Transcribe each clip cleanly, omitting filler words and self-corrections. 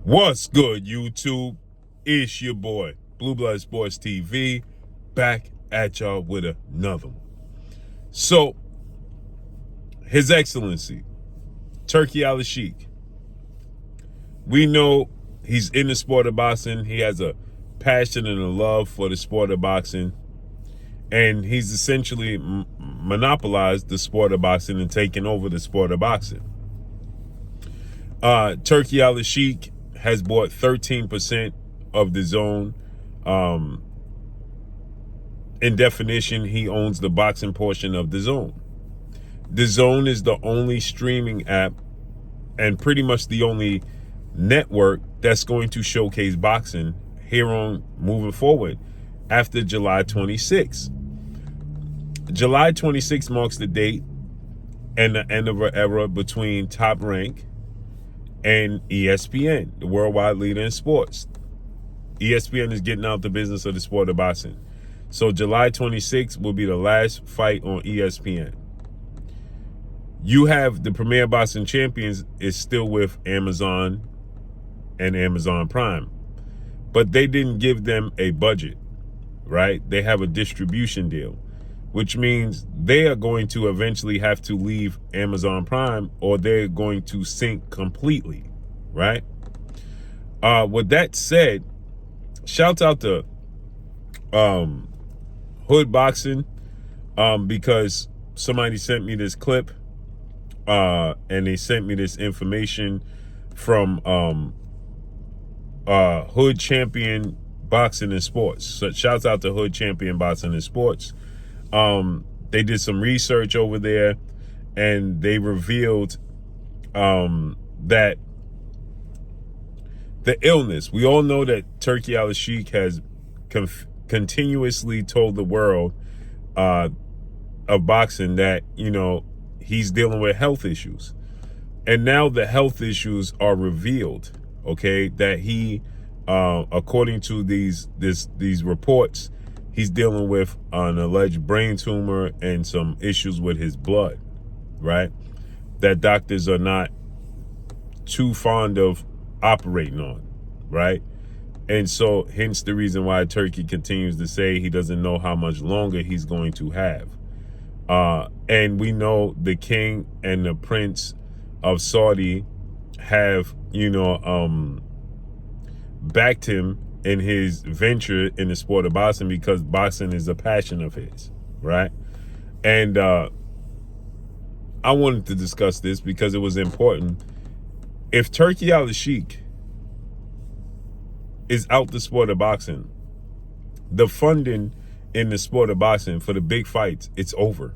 What's good, YouTube? It's your boy, Blue Blood Sports TV, back at y'all with another one. So, His Excellency, Turki Alalshikh, we know he's in the sport of boxing. He has a passion and a love for the sport of boxing. And he's essentially monopolized the sport of boxing and taken over the sport of boxing. Turki Alalshikh has bought 13% of the zone. In definition, he owns the boxing portion of the zone. The zone is the only streaming app and pretty much the only network that's going to showcase boxing here on moving forward after July 26th. July 26th marks the date and the end of an era between Top Rank and ESPN, the worldwide leader in sports. ESPN is getting out the business of the sport of boxing. So July 26th will be the last fight on ESPN. You have the Premier Boxing Champions is still with Amazon and Amazon Prime. But they didn't give them a budget, right? They have a distribution deal, which means they are going to eventually have to leave Amazon Prime or they're going to sink completely, right? With that said, shout out to Hood Boxing because somebody sent me this clip and they sent me this information from Hood Champion Boxing and Sports. So shouts out to Hood Champion Boxing and Sports. They did some research over there and they revealed that the illness, we all know that Turki Alalshikh has continuously told the world of boxing that, you know, he's dealing with health issues. And now the health issues are revealed, okay, that he, according to these reports, he's dealing with an alleged brain tumor and some issues with his blood, right? That doctors are not too fond of operating on, right? And so hence the reason why Turki continues to say he doesn't know how much longer he's going to have. And we know the king and the prince of Saudi have, you know, backed him in his venture in the sport of boxing because boxing is a passion of his, right? And I wanted to discuss this because it was important. If Turki Alalshikh is out the sport of boxing, the funding in the sport of boxing for the big fights, it's over.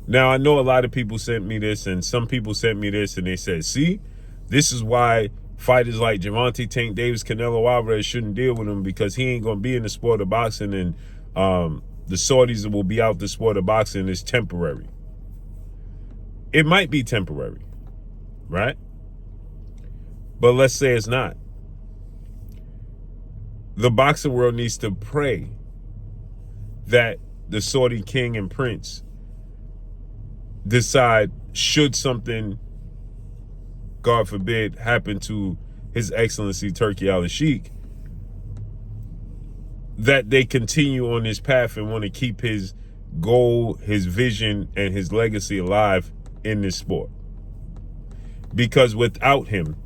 Now, I know a lot of people sent me this, and some people sent me this, and they said, see, this is why fighters like Gervonta Tank Davis, Canelo Alvarez shouldn't deal with him because he ain't going to be in the sport of boxing, and the Saudis will be out the sport of boxing is temporary. It might be temporary, right? But let's say it's not. The boxing world needs to pray that the Saudi king and prince decide, should something, God forbid, happen to His Excellency Turki Alalshikh, that they continue on this path and want to keep his goal, his vision, and his legacy alive in this sport. Because without him,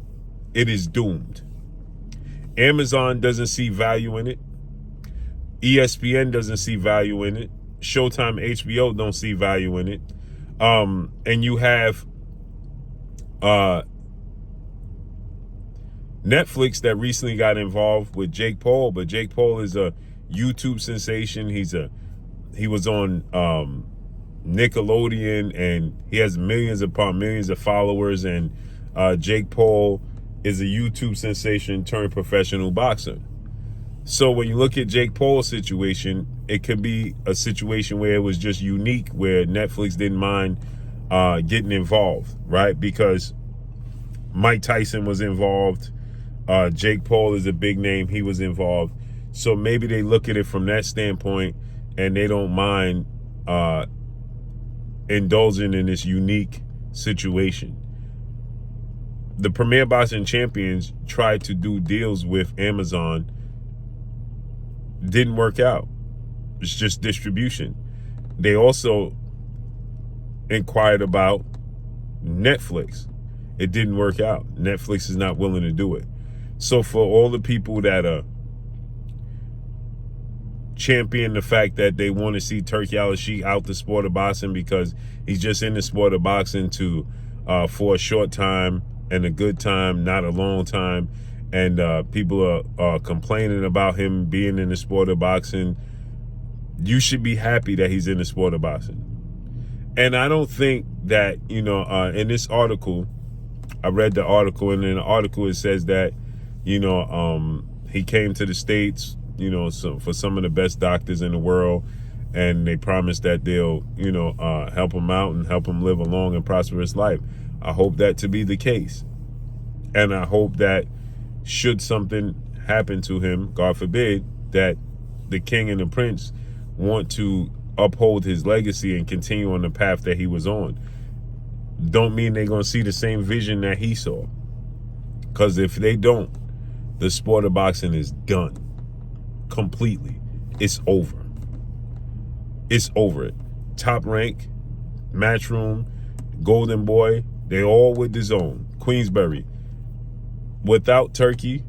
it is doomed. Amazon doesn't see value in it. ESPN doesn't see value in it. Showtime, HBO don't see value in it. And you have Netflix that recently got involved with Jake Paul, but Jake Paul is a YouTube sensation. He was on Nickelodeon and he has millions upon millions of followers, and Jake Paul is a YouTube sensation turned professional boxer. So when you look at Jake Paul's situation, it could be a situation where it was just unique, where Netflix didn't mind getting involved, right? Because Mike Tyson was involved. Jake Paul is a big name. He was involved. So maybe they look at it from that standpoint and they don't mind indulging in this unique situation. the Premier Boxing Champions tried to do deals with Amazon. Didn't work out. It's just distribution. They also inquired about Netflix. It didn't work out. Netflix is not willing to do it. So for all the people that champion the fact that they want to see Turki Alalshikh out the sport of boxing because he's just in the sport of boxing for a short time and a good time, not a long time, and people are complaining about him being in the sport of boxing, you should be happy that he's in the sport of boxing. And I don't think that, in this article, I read the article, and in the article it says that, he came to the States, for some of the best doctors in the world, and they promised that they'll, help him out and help him live a long and prosperous life. I hope that to be the case. And I hope that should something happen to him, God forbid, that the king and the prince want to uphold his legacy and continue on the path that he was on. Don't mean they're going to see the same vision that he saw. Because if they don't, the sport of boxing is done. Completely. It's over. It's over. Top Rank, Matchroom, Golden Boy, they all with the zone. Queensberry. Without Turki,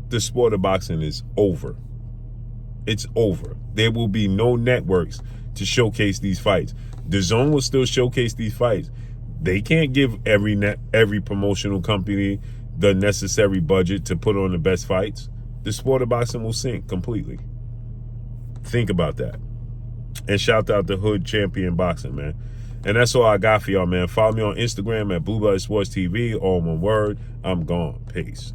the sport of boxing is over. It's over. There will be no networks to showcase these fights. The Zone will still showcase these fights. They can't give every promotional company the necessary budget to put on the best fights. The sport of boxing will sink completely. Think about that. And shout out to Hood Champion Boxing, man. And that's all I got for y'all, man. Follow me on Instagram at Blue Blood Sports TV, all one word. I'm gone. Peace.